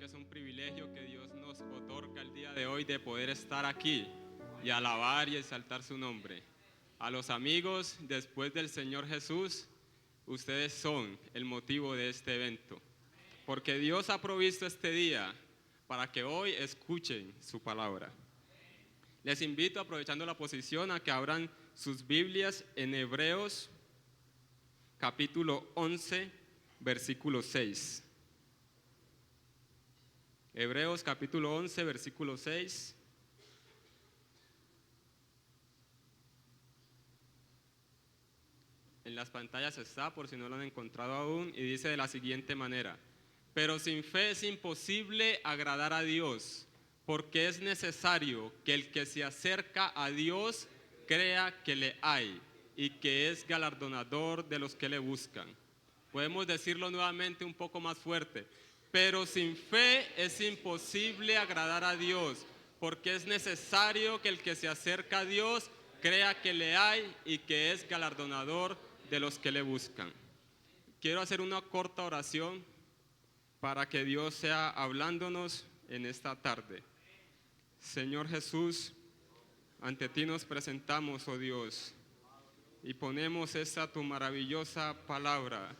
que es un privilegio que Dios nos otorga el día de hoy de poder estar aquí y alabar y exaltar su nombre. A los amigos, después del Señor Jesús, ustedes son el motivo de este evento, porque Dios ha provisto este día para que hoy escuchen su palabra. Les invito, aprovechando la posición, a que abran sus Biblias en Hebreos capítulo 11, versículo 6. Hebreos capítulo 11, versículo 6. En las pantallas está, por si no lo han encontrado aún, y dice de la siguiente manera: pero sin fe es imposible agradar a Dios, porque es necesario que el que se acerca a Dios crea que le hay y que es galardonador de los que le buscan. Podemos decirlo nuevamente un poco más fuerte: pero sin fe es imposible agradar a Dios, porque es necesario que el que se acerca a Dios crea que le hay y que es galardonador de los que le buscan. Quiero hacer una corta oración para que Dios sea hablándonos en esta tarde. Señor Jesús, ante ti nos presentamos, oh Dios, y ponemos esta tu maravillosa palabra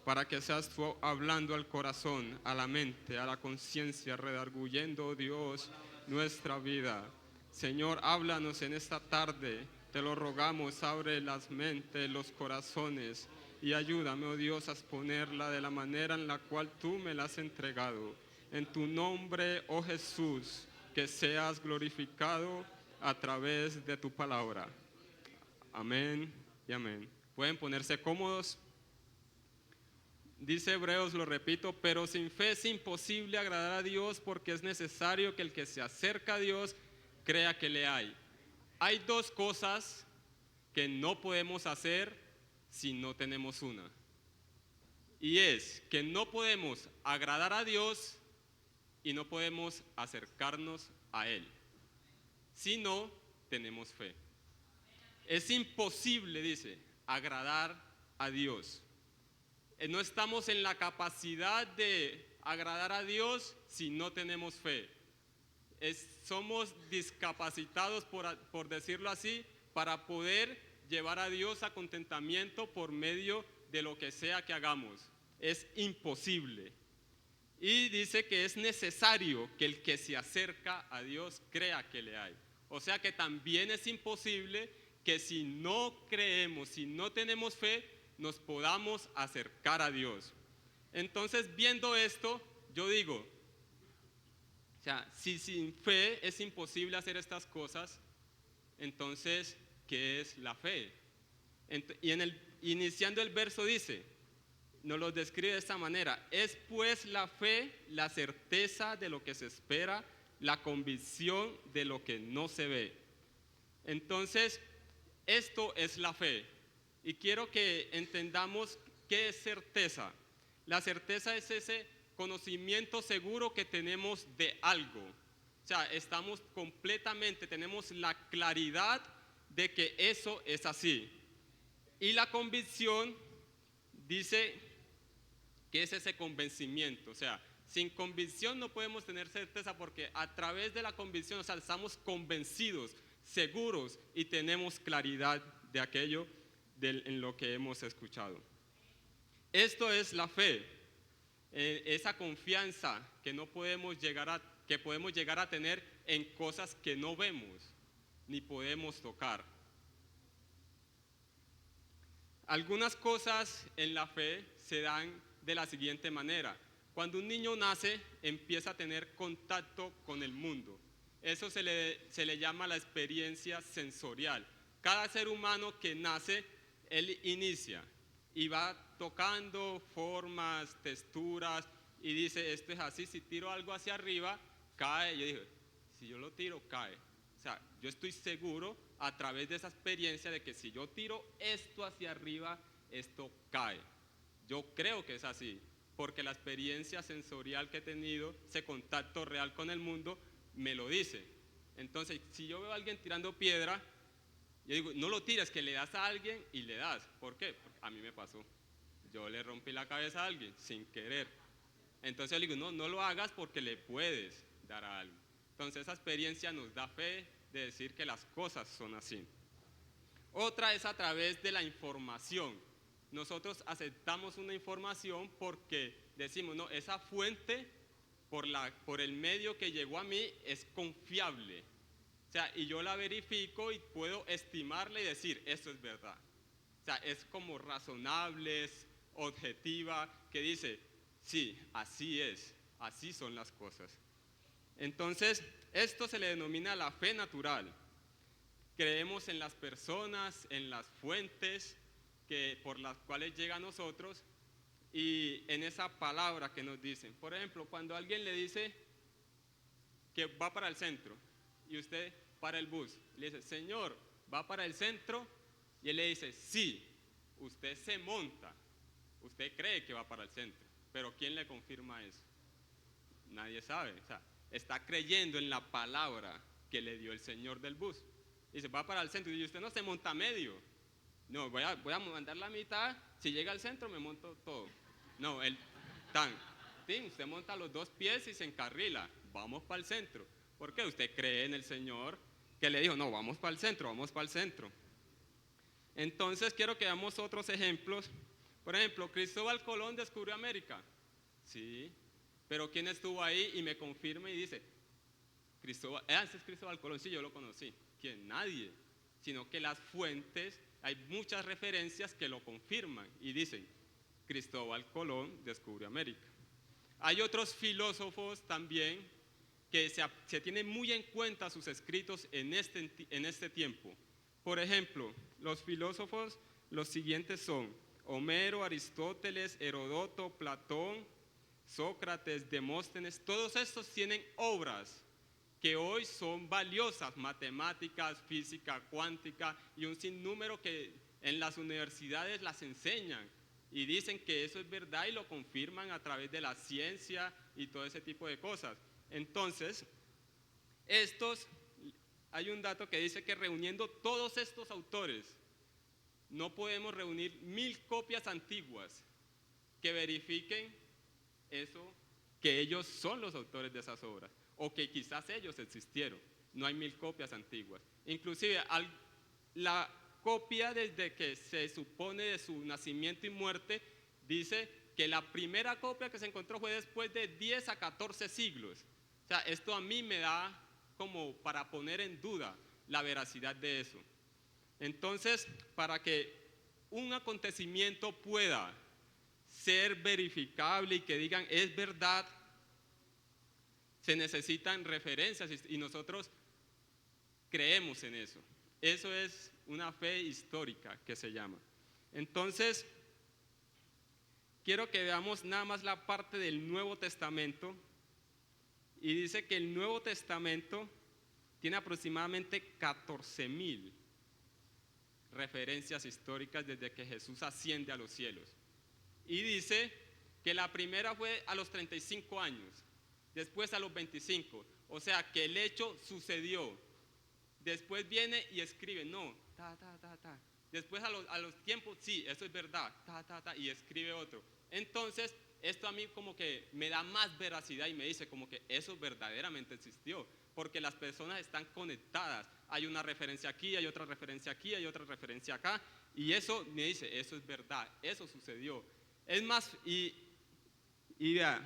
para que seas tú hablando al corazón, a la mente, a la conciencia, redarguyendo, oh Dios, nuestra vida. Señor, háblanos en esta tarde, te lo rogamos, abre las mentes, los corazones, y ayúdame, oh Dios, a exponerla de la manera en la cual tú me la has entregado. En tu nombre, oh Jesús, que seas glorificado a través de tu palabra. Amén y amén. Pueden ponerse cómodos. Dice Hebreos, lo repito, pero sin fe es imposible agradar a Dios, porque es necesario que el que se acerca a Dios crea que le hay. Hay dos cosas que no podemos hacer si no tenemos una. Y es que no podemos agradar a Dios y no podemos acercarnos a Él si no tenemos fe. Es imposible, dice, agradar a Dios. No estamos en la capacidad de agradar a Dios si no tenemos fe. Somos discapacitados, por decirlo así, para poder llevar a Dios a contentamiento por medio de lo que sea que hagamos. Es imposible. Y dice que es necesario que el que se acerca a Dios crea que le hay. O sea que también es imposible que si no creemos, si no tenemos fe, nos podamos acercar a Dios. Entonces, viendo esto, yo digo, o sea, si sin fe es imposible hacer estas cosas, entonces, ¿qué es la fe? Y iniciando el verso dice, nos lo describe de esta manera: es pues la fe la certeza de lo que se espera, la convicción de lo que no se ve. Entonces, esto es la fe. Y quiero que entendamos qué es certeza. La certeza es ese conocimiento seguro que tenemos de algo. O sea, estamos completamente, tenemos la claridad de que eso es así. Y la convicción dice que es ese convencimiento. O sea, sin convicción no podemos tener certeza, porque a través de la convicción, o sea, estamos convencidos, seguros, y tenemos claridad de aquello en lo que hemos escuchado. Esto es la fe, esa confianza que podemos llegar a tener en cosas que no vemos ni podemos tocar. Algunas cosas en la fe se dan de la siguiente manera. Cuando un niño nace, empieza a tener contacto con el mundo. Eso se le llama la experiencia sensorial. Cada ser humano que nace, él inicia y va tocando formas, texturas, y dice, esto es así, si tiro algo hacia arriba, cae. Yo dije, si yo lo tiro, cae. O sea, yo estoy seguro a través de esa experiencia de que si yo tiro esto hacia arriba, esto cae. Yo creo que es así, porque la experiencia sensorial que he tenido, ese contacto real con el mundo, me lo dice. Entonces, si yo veo a alguien tirando piedra, yo digo, no lo tiras, que le das a alguien y le das. ¿Por qué? Porque a mí me pasó. Yo le rompí la cabeza a alguien sin querer. Entonces yo le digo, no, no lo hagas porque le puedes dar a algo. Entonces esa experiencia nos da fe de decir que las cosas son así. Otra es a través de la información. Nosotros aceptamos una información porque decimos, no, esa fuente por el medio que llegó a mí es confiable. O sea, y yo la verifico y puedo estimarla y decir, esto es verdad. O sea, es como razonable, es objetiva, que dice, sí, así es, así son las cosas. Entonces, esto se le denomina la fe natural. Creemos en las personas, en las fuentes por las cuales llega a nosotros y en esa palabra que nos dicen. Por ejemplo, cuando alguien le dice que va para el centro y usted para el bus, le dice, señor, ¿va para el centro? Y él le dice, sí, usted se monta, usted cree que va para el centro, pero ¿quién le confirma eso? Nadie sabe, o sea, está creyendo en la palabra que le dio el señor del bus. Dice, va para el centro y usted no se monta a medio. No, voy a mandar la mitad, si llega al centro me monto todo. No, usted monta los dos pies y se encarrila, vamos para el centro. ¿Por qué? Usted cree en el Señor que le dijo, no, vamos para el centro, vamos para el centro. Entonces quiero que veamos otros ejemplos. Por ejemplo, Cristóbal Colón descubrió América. Sí, pero ¿quién estuvo ahí y me confirma y dice, ese es Cristóbal Colón? Sí, yo lo conocí. ¿Quién? Nadie. Sino que las fuentes, hay muchas referencias que lo confirman y dicen, Cristóbal Colón descubrió América. Hay otros filósofos también que se tienen muy en cuenta sus escritos en este tiempo. Por ejemplo, los filósofos, los siguientes son Homero, Aristóteles, Heródoto, Platón, Sócrates, Demóstenes. Todos estos tienen obras que hoy son valiosas, matemáticas, física, cuántica y un sinnúmero que en las universidades las enseñan y dicen que eso es verdad y lo confirman a través de la ciencia y todo ese tipo de cosas. Entonces, hay un dato que dice que reuniendo todos estos autores, no podemos reunir 1000 copias antiguas que verifiquen eso, que ellos son los autores de esas obras, o que quizás ellos existieron. No hay 1000 copias antiguas. Inclusive, la copia desde que se supone de su nacimiento y muerte, dice que la primera copia que se encontró fue después de 10 a 14 siglos. O sea, esto a mí me da como para poner en duda la veracidad de eso. Entonces, para que un acontecimiento pueda ser verificable y que digan es verdad, se necesitan referencias y nosotros creemos en eso. Eso es una fe histórica que se llama. Entonces, quiero que veamos nada más la parte del Nuevo Testamento y dice que el Nuevo Testamento tiene aproximadamente 14,000 referencias históricas desde que Jesús asciende a los cielos. Y dice que la primera fue a los 35 años, después a los 25, o sea que el hecho sucedió. Después viene y escribe, no, Después a los tiempos, sí, eso es verdad, y escribe otro. Entonces, esto a mí como que me da más veracidad y me dice como que eso verdaderamente existió, porque las personas están conectadas. Hay una referencia aquí, hay otra referencia aquí, hay otra referencia acá, y eso me dice, eso es verdad, eso sucedió. Es más, y vea,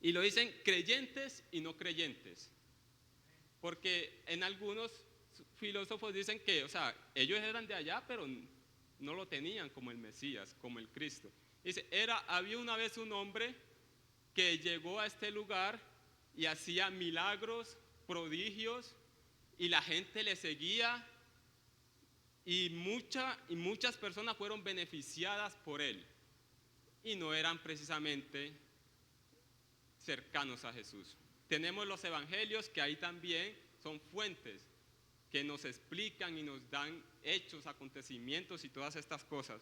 y lo dicen creyentes y no creyentes, porque en algunos filósofos dicen que, o sea, ellos eran de allá, pero no lo tenían como el Mesías, como el Cristo. Dice, había una vez un hombre que llegó a este lugar y hacía milagros, prodigios, y la gente le seguía, y muchas personas fueron beneficiadas por él, y no eran precisamente cercanos a Jesús. Tenemos los evangelios que ahí también son fuentes que nos explican y nos dan hechos, acontecimientos y todas estas cosas.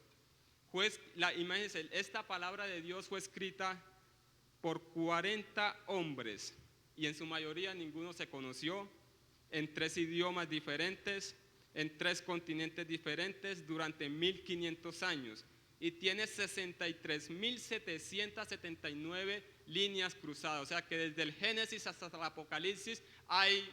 Imagínense, esta palabra de Dios fue escrita por 40 hombres y en su mayoría ninguno se conoció, en 3 idiomas diferentes, en 3 continentes diferentes durante 1500 años. y tiene 63.779 líneas cruzadas. O sea que desde el Génesis hasta el Apocalipsis hay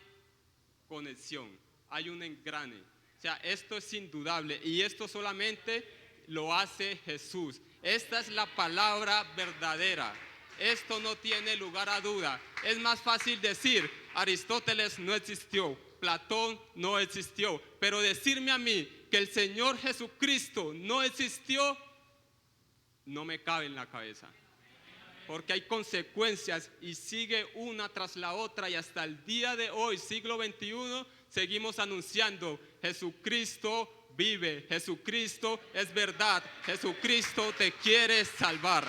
conexión, hay un engrane. O sea, esto es indudable y esto solamente lo hace Jesús. Esta es la palabra verdadera. Esto no tiene lugar a duda. Es más fácil decir, Aristóteles no existió, Platón no existió, pero decirme a mí que el Señor Jesucristo no existió, no me cabe en la cabeza. Porque hay consecuencias y sigue una tras la otra y hasta el día de hoy, siglo XXI, seguimos anunciando, Jesucristo vive, Jesucristo es verdad, Jesucristo te quiere salvar.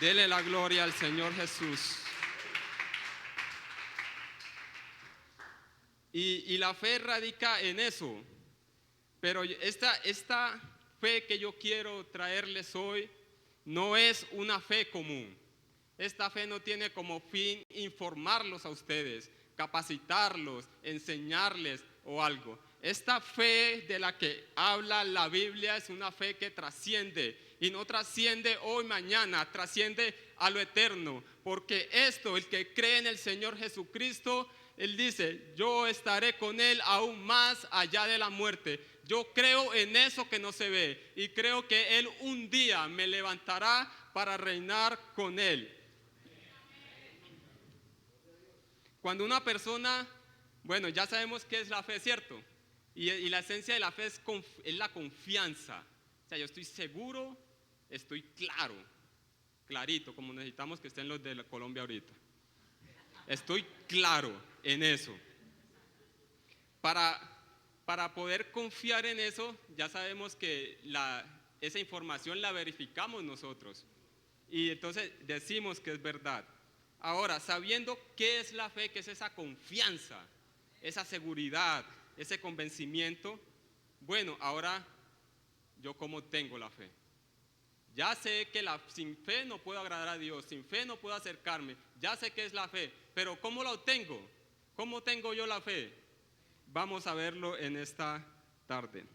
Dele la gloria al Señor Jesús. Y la fe radica en eso. Pero esta fe que yo quiero traerles hoy no es una fe común. Esta fe no tiene como fin informarlos a ustedes, capacitarlos, enseñarles o algo. Esta fe de la que habla la Biblia es una fe que trasciende. Y no trasciende hoy, mañana, trasciende a lo eterno. Porque esto, el que cree en el Señor Jesucristo, Él dice, yo estaré con Él aún más allá de la muerte. Yo creo en eso que no se ve. Y creo que Él un día me levantará para reinar con Él. Cuando una persona, bueno, ya sabemos qué es la fe, ¿cierto? Y la esencia de la fe es la confianza. O sea, yo estoy seguro, estoy claro, clarito, como necesitamos que estén los de Colombia ahorita. Estoy claro en eso. Para poder confiar en eso, ya sabemos que esa información la verificamos nosotros. Y entonces decimos que es verdad. Ahora, sabiendo qué es la fe, qué es esa confianza, esa seguridad, ese convencimiento, bueno, ahora yo cómo tengo la fe. Ya sé que sin fe no puedo agradar a Dios, sin fe no puedo acercarme, ya sé qué es la fe, pero ¿cómo la obtengo? ¿Cómo tengo yo la fe? Vamos a verlo en esta tarde.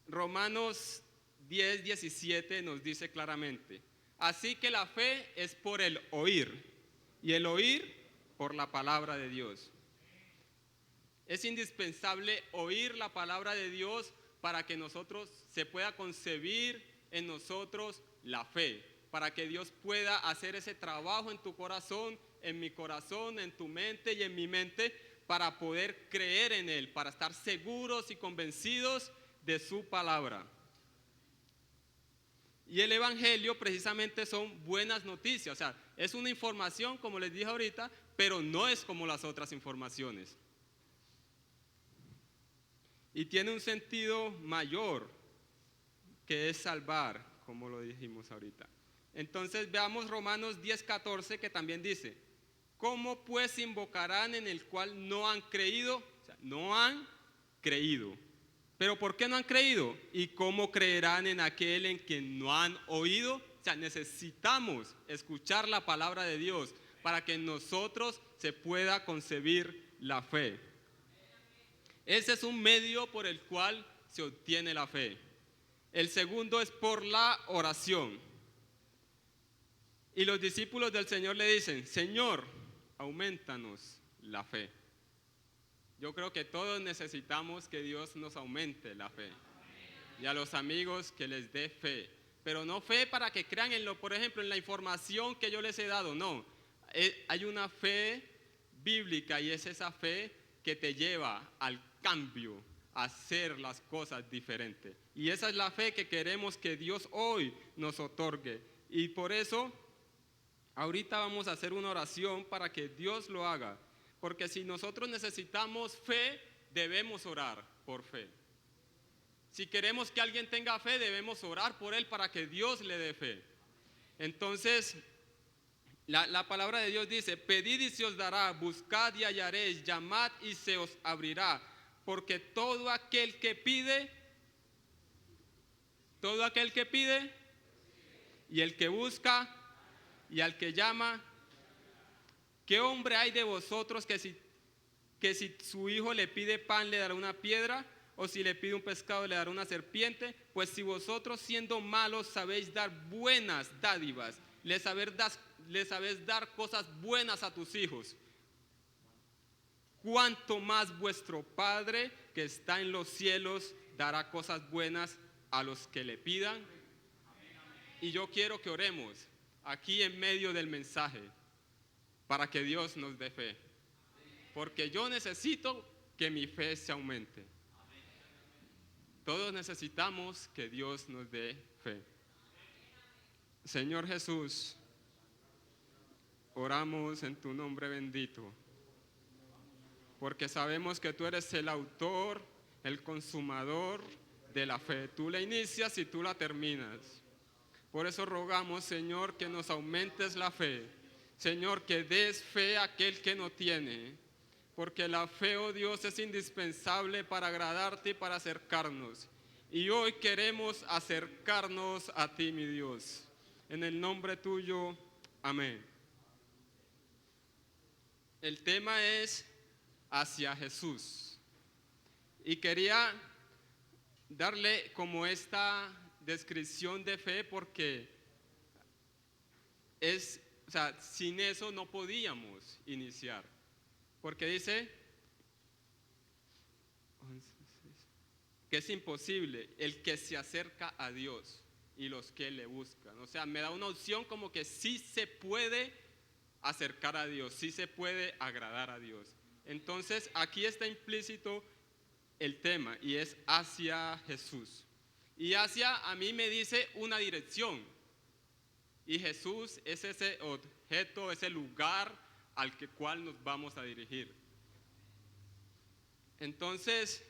Romanos 10:17 nos dice claramente, así que la fe es por el oír, y el oír por la palabra de Dios. Es indispensable oír la palabra de Dios para que nosotros se pueda concebir en nosotros la fe, para que Dios pueda hacer ese trabajo en tu corazón, en mi corazón, en tu mente y en mi mente, para poder creer en Él, para estar seguros y convencidos de su palabra. Y el Evangelio precisamente son buenas noticias, o sea, es una información, como les dije ahorita, pero no es como las otras informaciones. Y tiene un sentido mayor, que es salvar, como lo dijimos ahorita. Entonces veamos Romanos 10:14, que también dice, ¿cómo pues invocarán en el cual no han creído? O sea, no han creído. ¿Pero por qué no han creído? ¿Y cómo creerán en aquel en quien no han oído? O sea, necesitamos escuchar la palabra de Dios para que en nosotros se pueda concebir la fe. Ese es un medio por el cual se obtiene la fe. El segundo es por la oración. Y los discípulos del Señor le dicen, Señor, aumentanos la fe. Yo creo que todos necesitamos que Dios nos aumente la fe. Y a los amigos que les dé fe. Pero no fe para que crean por ejemplo, en la información que yo les he dado. No, hay una fe bíblica y es esa fe que te lleva al cambio, a hacer las cosas diferentes. Y esa es la fe que queremos que Dios hoy nos otorgue. Y por eso, ahorita vamos a hacer una oración para que Dios lo haga. Porque si nosotros necesitamos fe, debemos orar por fe. Si queremos que alguien tenga fe, debemos orar por él para que Dios le dé fe. Entonces, la palabra de Dios dice, pedid y se os dará, buscad y hallaréis, llamad y se os abrirá. Porque todo aquel que pide, y el que busca, y al que llama, ¿qué hombre hay de vosotros que si que si su hijo le pide pan le dará una piedra, o si le pide un pescado le dará una serpiente? Pues si vosotros siendo malos sabéis dar buenas dádivas, le sabéis dar cosas buenas a tus hijos, cuánto más vuestro Padre que está en los cielos dará cosas buenas a los que le pidan. Y yo quiero que oremos aquí en medio del mensaje para que Dios nos dé fe, porque yo necesito que mi fe se aumente. Todos necesitamos que Dios nos dé fe. Señor Jesús, oramos en tu nombre bendito, porque sabemos que tú eres el autor, el consumador de la fe. Tú la inicias y tú la terminas. Por eso rogamos, Señor, que nos aumentes la fe. Señor, que des fe a aquel que no tiene. Porque la fe, oh Dios, es indispensable para agradarte y para acercarnos. Y hoy queremos acercarnos a ti, mi Dios. En el nombre tuyo, amén. El tema es hacia Jesús. Y quería darle como esta descripción de fe porque sin eso no podíamos iniciar. Porque dice que es imposible el que se acerca a Dios y los que le buscan. O sea, me da una opción como que sí se puede acercar a Dios, sí se puede agradar a Dios. Entonces, aquí está implícito el tema y es hacia Jesús. Y hacia a mí me dice una dirección. Y Jesús es ese objeto, ese lugar al cual nos vamos a dirigir. Entonces,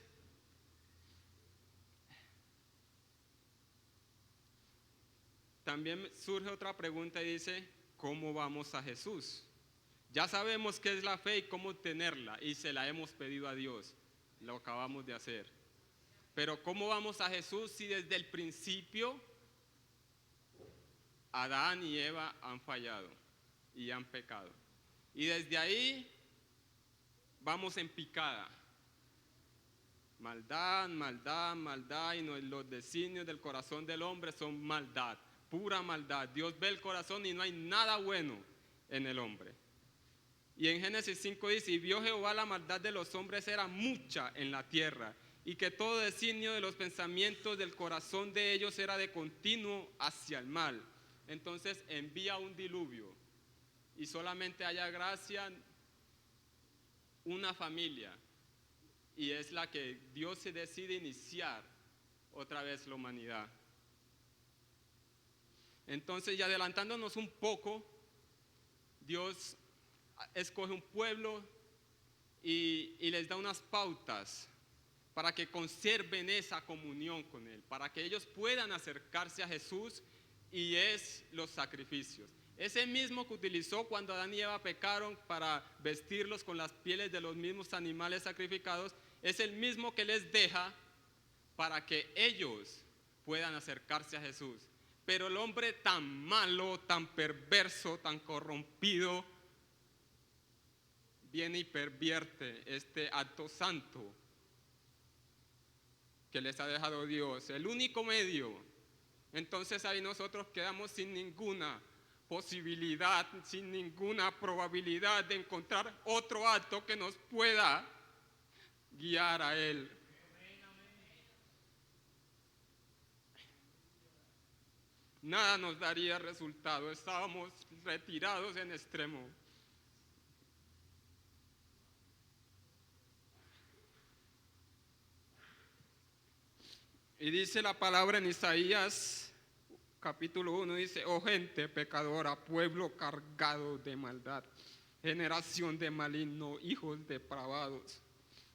también surge otra pregunta y dice, ¿cómo vamos a Jesús? Ya sabemos qué es la fe y cómo obtenerla, y se la hemos pedido a Dios, lo acabamos de hacer. Pero ¿cómo vamos a Jesús si desde el principio Adán y Eva han fallado y han pecado? Y desde ahí vamos en picada. Maldad, maldad, maldad, y los designios del corazón del hombre son maldad, pura maldad. Dios ve el corazón y no hay nada bueno en el hombre. Y en Génesis 5 dice, y vio Jehová la maldad de los hombres era mucha en la tierra, y que todo designio de los pensamientos del corazón de ellos era de continuo hacia el mal. Entonces envía un diluvio, y solamente haya gracia una familia, y es la que Dios se decide iniciar otra vez la humanidad. Entonces, y adelantándonos un poco, Dios escoge un pueblo y les da unas pautas para que conserven esa comunión con Él, para que ellos puedan acercarse a Jesús, y es los sacrificios. Ese mismo que utilizó cuando Adán y Eva pecaron para vestirlos con las pieles de los mismos animales sacrificados, es el mismo que les deja para que ellos puedan acercarse a Jesús. Pero el hombre tan malo, tan perverso, tan corrompido, viene y pervierte este acto santo que les ha dejado Dios, el único medio. Entonces ahí nosotros quedamos sin ninguna posibilidad, sin ninguna probabilidad de encontrar otro acto que nos pueda guiar a Él. Nada nos daría resultado, estábamos retirados en extremo. Y dice la palabra en Isaías capítulo 1, dice, oh gente pecadora, pueblo cargado de maldad, generación de maligno, hijos depravados,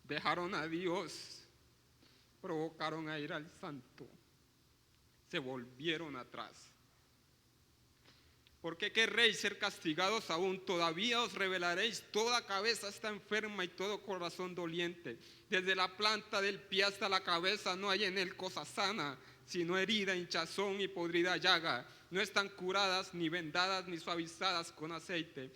dejaron a Dios, provocaron a ir al santo, se volvieron atrás. ¿Por qué querréis ser castigados aún? Todavía os revelaréis, toda cabeza está enferma y todo corazón doliente. Desde la planta del pie hasta la cabeza no hay en él cosa sana, sino herida, hinchazón y podrida llaga. No están curadas, ni vendadas, ni suavizadas con aceite.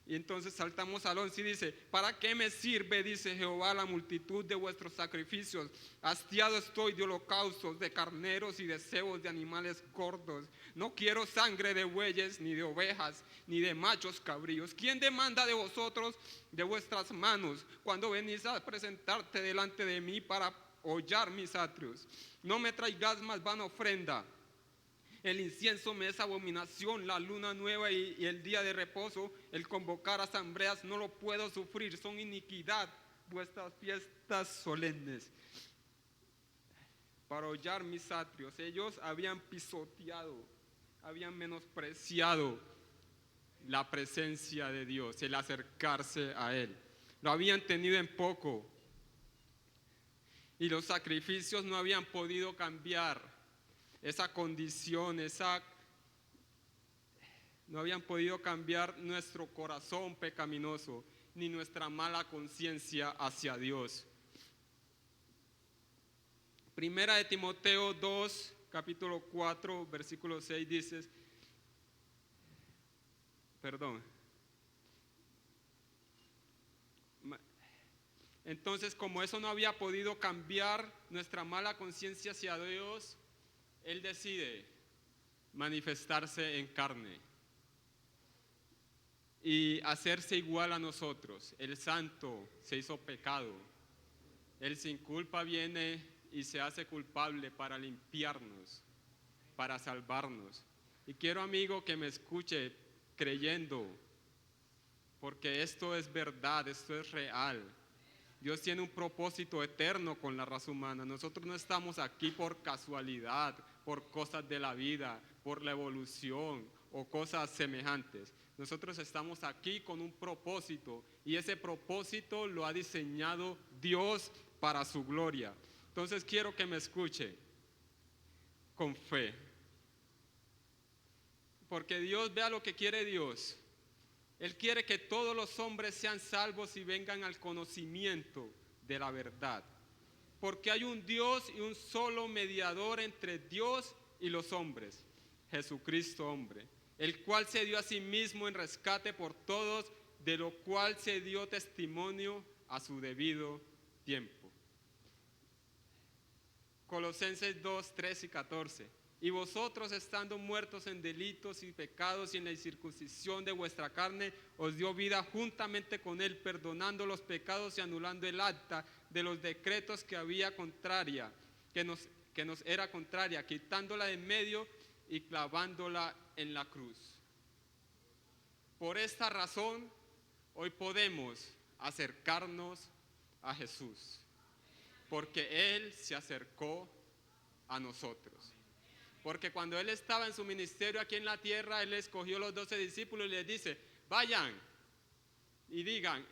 Y entonces saltamos al 11 y dice: ¿para qué me sirve, dice Jehová, la multitud de vuestros sacrificios? Hastiado estoy de holocaustos, de carneros y de cebos de animales gordos. No quiero sangre de bueyes, ni de ovejas, ni de machos cabríos. ¿Quién demanda de vosotros, de vuestras manos, cuando venís a presentarte delante de mí para hollar mis atrios? No me traigas más vana ofrenda. El incienso me es abominación, la luna nueva y el día de reposo, el convocar asambleas, no lo puedo sufrir, son iniquidad vuestras fiestas solemnes. Para hollar mis atrios, ellos habían pisoteado, habían menospreciado la presencia de Dios, el acercarse a Él. Lo habían tenido en poco y los sacrificios no habían podido cambiar esa condición, no habían podido cambiar nuestro corazón pecaminoso, ni nuestra mala conciencia hacia Dios. Primera de Timoteo 2, capítulo 4, versículo 6 dice, entonces, como eso no había podido cambiar nuestra mala conciencia hacia Dios, Él decide manifestarse en carne y hacerse igual a nosotros. El santo se hizo pecado. Él sin culpa viene y se hace culpable para limpiarnos, para salvarnos. Y quiero, amigo, que me escuche creyendo, porque esto es verdad, esto es real. Dios tiene un propósito eterno con la raza humana. Nosotros no estamos aquí por casualidad, por cosas de la vida, por la evolución o cosas semejantes. Nosotros estamos aquí con un propósito y ese propósito lo ha diseñado Dios para su gloria. Entonces quiero que me escuche con fe. Porque Dios, vea lo que quiere Dios. Él quiere que todos los hombres sean salvos y vengan al conocimiento de la verdad. Porque hay un Dios y un solo mediador entre Dios y los hombres, Jesucristo hombre, el cual se dio a sí mismo en rescate por todos, de lo cual se dio testimonio a su debido tiempo. Colosenses 2, 13 y 14. Y vosotros, estando muertos en delitos y pecados y en la incircuncisión de vuestra carne, os dio vida juntamente con Él, perdonando los pecados y anulando el acta de los decretos que había contraria, que nos era contraria, quitándola de en medio y clavándola en la cruz. Por esta razón, hoy podemos acercarnos a Jesús, porque Él se acercó a nosotros. Porque cuando Él estaba en su ministerio aquí en la tierra, Él escogió los 12 discípulos y les dice: vayan y digan,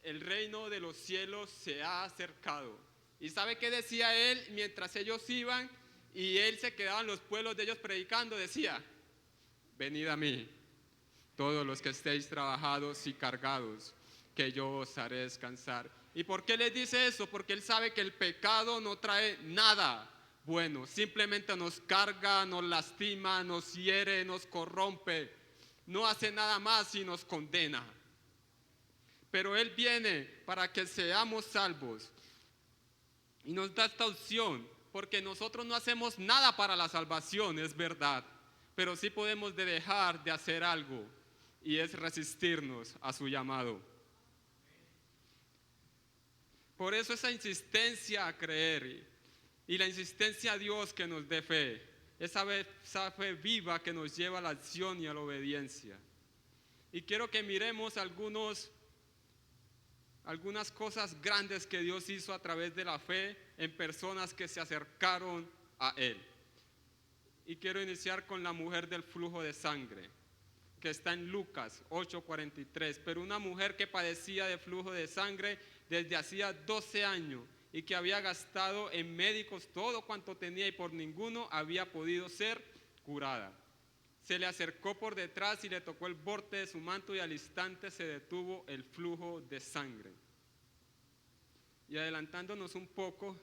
el reino de los cielos se ha acercado. ¿Y sabe qué decía Él mientras ellos iban y Él se quedaba en los pueblos de ellos predicando? Decía: venid a mí, todos los que estéis trabajados y cargados, que yo os haré descansar. ¿Y por qué les dice eso? Porque Él sabe que el pecado no trae nada bueno, simplemente nos carga, nos lastima, nos hiere, nos corrompe, no hace nada más y nos condena. Pero Él viene para que seamos salvos y nos da esta opción, porque nosotros no hacemos nada para la salvación, es verdad, pero sí podemos dejar de hacer algo, y es resistirnos a su llamado. Por eso esa insistencia a creer y la insistencia a Dios que nos dé fe, esa fe viva que nos lleva a la acción y a la obediencia. Y quiero que miremos algunas cosas grandes que Dios hizo a través de la fe en personas que se acercaron a Él. Y quiero iniciar con la mujer del flujo de sangre, que está en Lucas 8:43. Pero una mujer que padecía de flujo de sangre desde hacía 12 años y que había gastado en médicos todo cuanto tenía y por ninguno había podido ser curada. Se le acercó por detrás y le tocó el borde de su manto y al instante se detuvo el flujo de sangre. Y adelantándonos un poco,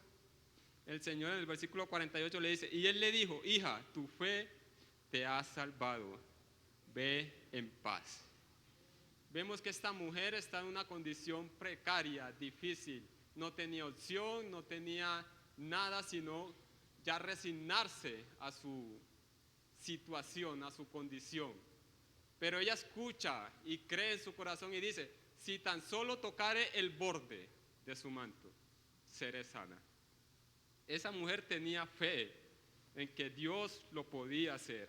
el Señor en el versículo 48 le dice: y Él le dijo: hija, tu fe te ha salvado, ve en paz. vemos que esta mujer está en una condición precaria, difícil. No tenía opción, no tenía nada, sino ya resignarse a su situación, a su condición. Pero ella escucha y cree en su corazón y dice, si tan solo tocare el borde de su manto, seré sana. Esa mujer tenía fe en que Dios lo podía hacer.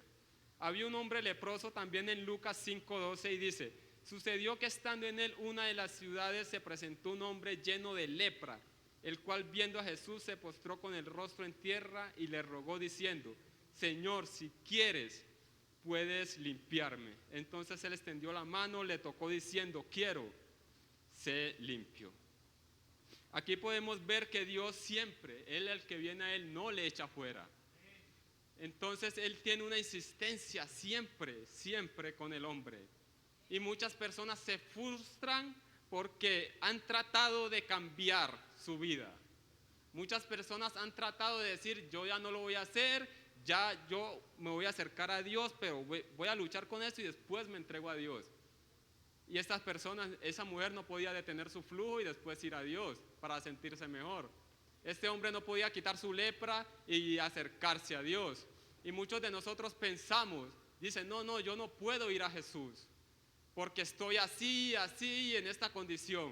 Había un hombre leproso también en Lucas 5:12 y dice, sucedió que estando en él una de las ciudades se presentó un hombre lleno de lepra, el cual viendo a Jesús se postró con el rostro en tierra y le rogó diciendo, Señor, si quieres, puedes limpiarme. Entonces él extendió la mano, le tocó diciendo, quiero, sé limpio. Aquí podemos ver que Dios siempre, Él el que viene a Él no le echa fuera. Entonces Él tiene una insistencia siempre, siempre con el hombre. Y muchas personas se frustran porque han tratado de cambiar su vida. Muchas personas han tratado de decir, yo ya no lo voy a hacer, ya yo me voy a acercar a Dios, pero voy a luchar con esto y después me entrego a Dios. Y estas personas, esa mujer no podía detener su flujo y después ir a Dios para sentirse mejor. Este hombre no podía quitar su lepra y acercarse a Dios. Y muchos de nosotros pensamos, dicen, no, yo no puedo ir a Jesús porque estoy así, en esta condición.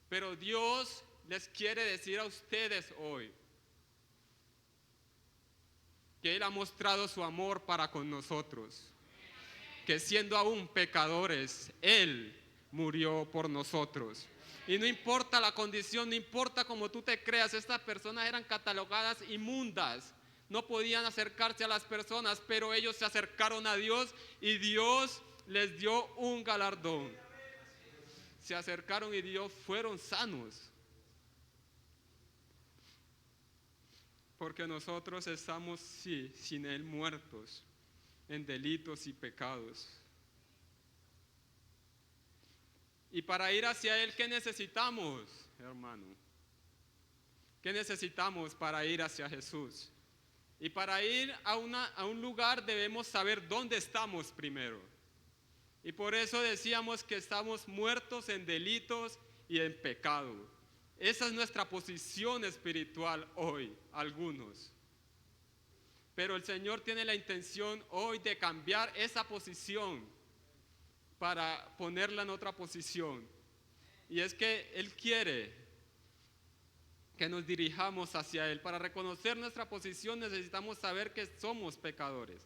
Pero Dios les quiere decir a ustedes hoy que Él ha mostrado su amor para con nosotros. Que siendo aún pecadores, Él murió por nosotros. Y no importa la condición, no importa cómo tú te creas, estas personas eran catalogadas inmundas. No podían acercarse a las personas, pero ellos se acercaron a Dios y Dios les dio un galardón. Se acercaron y Dios fueron sanos. Porque nosotros estamos, sí, sin Él muertos en delitos y pecados. Y para ir hacia Él, ¿qué necesitamos, hermano? ¿Qué necesitamos para ir hacia Jesús? Y para ir a un lugar debemos saber dónde estamos primero. Y por eso decíamos que estamos muertos en delitos y en pecado. Esa es nuestra posición espiritual hoy, algunos. Pero el Señor tiene la intención hoy de cambiar esa posición para ponerla en otra posición. Y es que Él quiere que nos dirijamos hacia Él. Para reconocer nuestra posición necesitamos saber que somos pecadores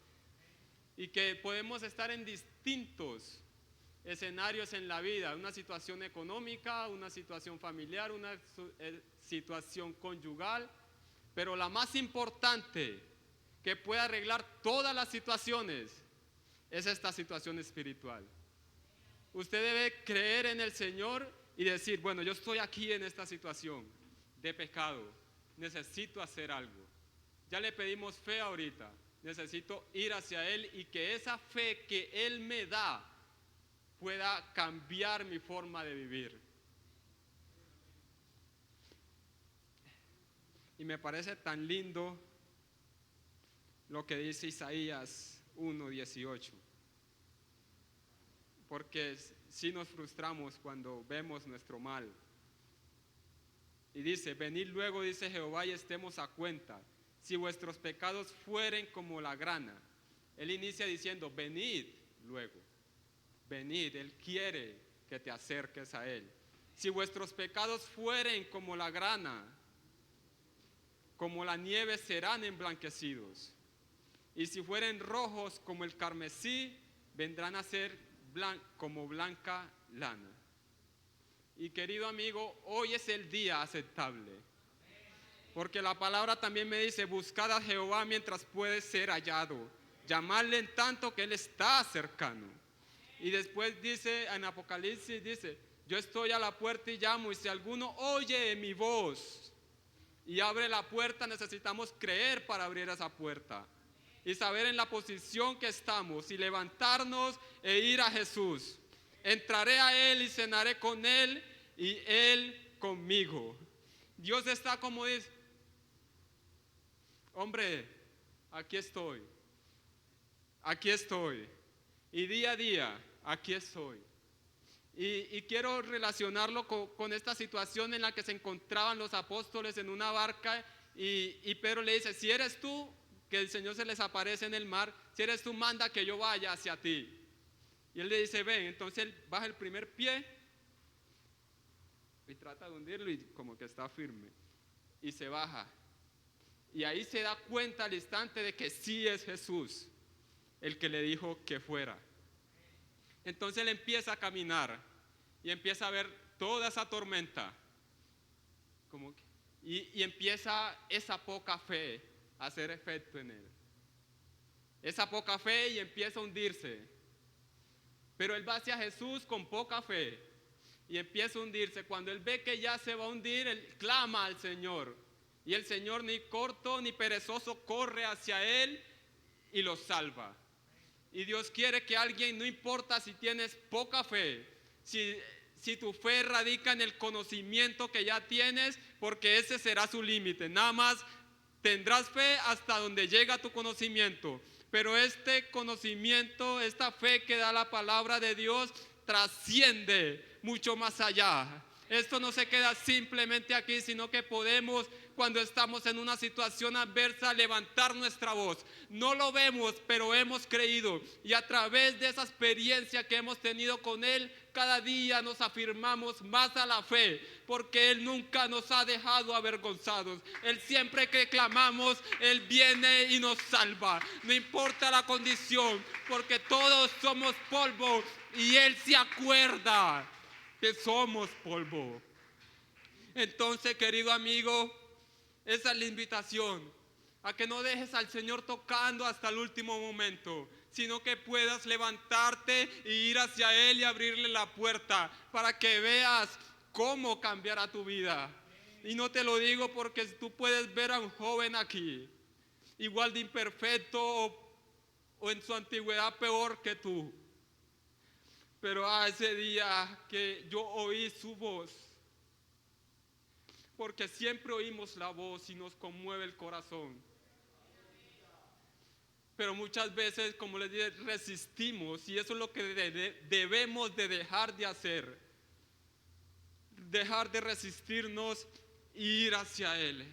y que podemos estar en distintos escenarios en la vida, una situación económica, una situación familiar, una situación conyugal, pero la más importante que puede arreglar todas las situaciones es esta situación espiritual. Usted debe creer en el Señor y decir, bueno, yo estoy aquí en esta situación de pecado, necesito hacer algo. Ya le pedimos fe ahorita, necesito ir hacia Él y que esa fe que Él me da pueda cambiar mi forma de vivir. Y me parece tan lindo lo que dice Isaías 1:18. Porque sí nos frustramos cuando vemos nuestro mal. Y dice, venid luego, dice Jehová, y estemos a cuenta. Si vuestros pecados fueren como la grana. Él inicia diciendo, venid luego. Venid, Él quiere que te acerques a Él. Si vuestros pecados fueren como la grana, como la nieve serán emblanquecidos. Y si fueren rojos como el carmesí, vendrán a ser como blanca lana. Y querido amigo, hoy es el día aceptable. Porque la palabra también me dice, buscad a Jehová mientras puede ser hallado. Llamadle en tanto que Él está cercano. Y después dice, en Apocalipsis dice, yo estoy a la puerta y llamo, y si alguno oye mi voz y abre la puerta, necesitamos creer para abrir esa puerta. Y saber en la posición que estamos y levantarnos e ir a Jesús. Entraré a Él y cenaré con Él y Él conmigo. Dios está como dice, hombre, aquí estoy. Y día a día, aquí estoy. Y quiero relacionarlo con esta situación en la que se encontraban los apóstoles en una barca y Pedro le dice, si eres tú, que el Señor se les aparece en el mar, si eres tú, manda que yo vaya hacia ti. Y él le dice, ven. Entonces él baja el primer pie y trata de hundirlo y como que está firme. Y se baja. Y ahí se da cuenta al instante de que sí es Jesús el que le dijo que fuera. Entonces él empieza a caminar y empieza a ver toda esa tormenta. Y empieza esa poca fe a hacer efecto en él. Esa poca fe y empieza a hundirse. Pero él va hacia Jesús con poca fe y empieza a hundirse. Cuando él ve que ya se va a hundir, él clama al Señor. Y el Señor, ni corto ni perezoso, corre hacia él y lo salva. Y Dios quiere que alguien, no importa si tienes poca fe, si tu fe radica en el conocimiento que ya tienes, porque ese será su límite. Nada más tendrás fe hasta donde llega tu conocimiento. Pero este conocimiento, esta fe que da la palabra de Dios, trasciende mucho más allá. Esto no se queda simplemente aquí, sino que podemos, cuando estamos en una situación adversa, levantar nuestra voz. No lo vemos, pero hemos creído. Y a través de esa experiencia que hemos tenido con Él, cada día nos afirmamos más a la fe, porque Él nunca nos ha dejado avergonzados. Él siempre que clamamos, Él viene y nos salva. No importa la condición, porque todos somos polvo y Él se acuerda que somos polvo. Entonces, querido amigo, esa es la invitación, a que no dejes al Señor tocando hasta el último momento, sino que puedas levantarte e ir hacia Él y abrirle la puerta para que veas cómo cambiará tu vida. Y no te lo digo porque tú puedes ver a un joven aquí, igual de imperfecto o en su antigüedad peor que tú. Pero ese día que yo oí su voz, porque siempre oímos la voz y nos conmueve el corazón. Pero muchas veces, como les dije, resistimos, y eso es lo que debemos de dejar de hacer. Dejar de resistirnos e ir hacia Él.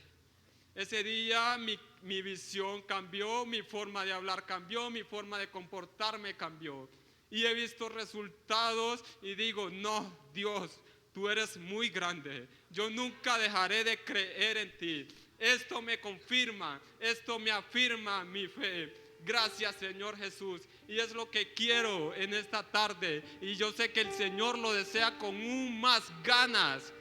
Ese día mi visión cambió, mi forma de hablar cambió, mi forma de comportarme cambió. Y he visto resultados y digo, no, Dios, tú eres muy grande. Yo nunca dejaré de creer en ti. Esto me confirma, esto me afirma mi fe. Gracias, Señor Jesús. Y es lo que quiero en esta tarde. Y yo sé que el Señor lo desea con aún más ganas,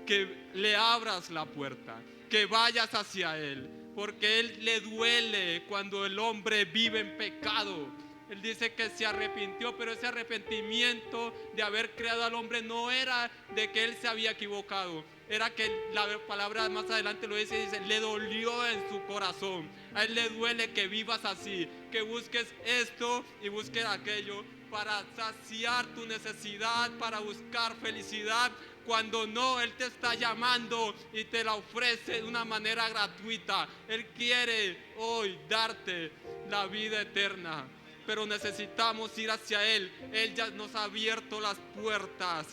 que le abras la puerta, que vayas hacia Él, porque Él le duele cuando el hombre vive en pecado. Él dice que se arrepintió, pero ese arrepentimiento de haber creado al hombre no era de que él se había equivocado, era que la palabra más adelante lo dice, le dolió en su corazón. A él le duele que vivas así, que busques esto y busques aquello para saciar tu necesidad, para buscar felicidad, cuando no, Él te está llamando y te la ofrece de una manera gratuita. Él quiere hoy darte la vida eterna, pero necesitamos ir hacia Él. Él ya nos ha abierto las puertas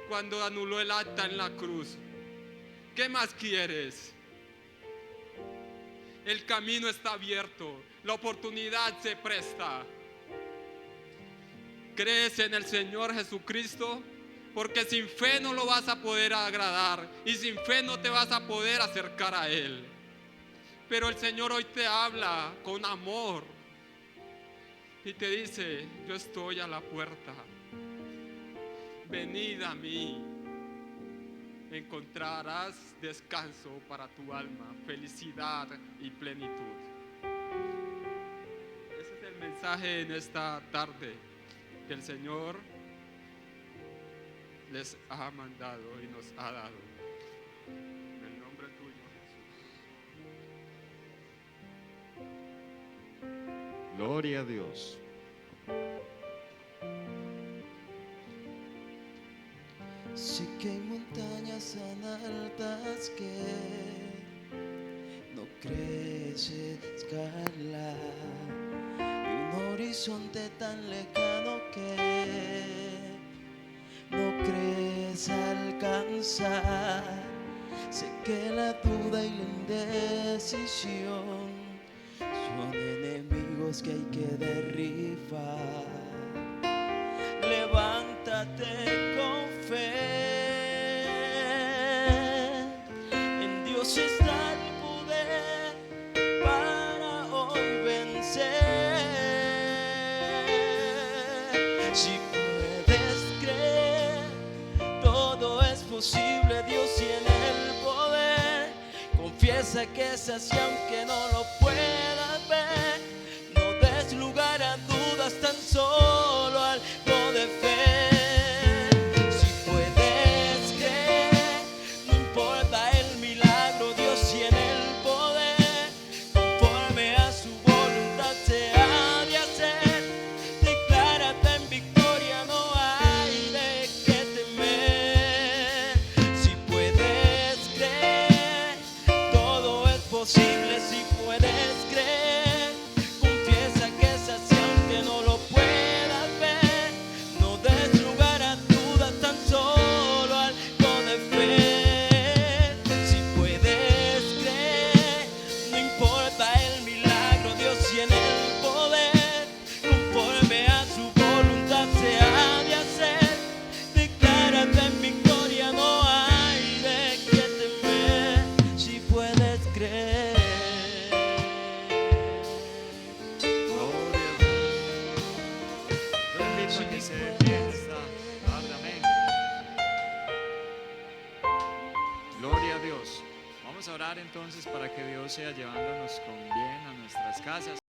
cuando anuló el acta en la cruz. ¿Qué más quieres? El camino está abierto, la oportunidad se presta. ¿Crees en el Señor Jesucristo? Porque sin fe no lo vas a poder agradar y sin fe no te vas a poder acercar a Él. Pero el Señor hoy te habla con amor y te dice, yo estoy a la puerta. Venid a mí. Encontrarás descanso para tu alma, felicidad y plenitud. Ese es el mensaje en esta tarde que el Señor les ha mandado y nos ha dado. En el nombre tuyo, Jesús. Gloria a Dios. Sé que hay montañas tan altas que no crees escalar, y un horizonte tan lejano que puedes alcanzar. Sé que la duda y la indecisión son enemigos que hay que derribar. Levántate con fe, en Dios está el poder para hoy vencer. Si puedes creer, todo es posible, Dios tiene el poder. Confiesa que es así aunque no lo puedas ver. No des lugar a dudas, tan solo algo de fe. Si puedes creer, no importa el milagro, Dios tiene el poder. Conforme a su voluntad se ha de hacer. Declárate en victoria, no hay de qué temer. Si puedes creer, todo es posible. Si puedes creer, confiesa que es así aunque no lo puedas ver. No des lugar a dudas, tan solo algo de fe. Si puedes creer, no importa el milagro, Dios tiene el poder. Conforme a su voluntad se ha de hacer. Declárate en victoria, no hay de qué temer. Si puedes creer. Gloria a Dios. Yo le invito a que se dé pie en esta tarde, amén. Gloria a Dios. Vamos a orar entonces para que Dios sea llevándonos con bien a nuestras casas.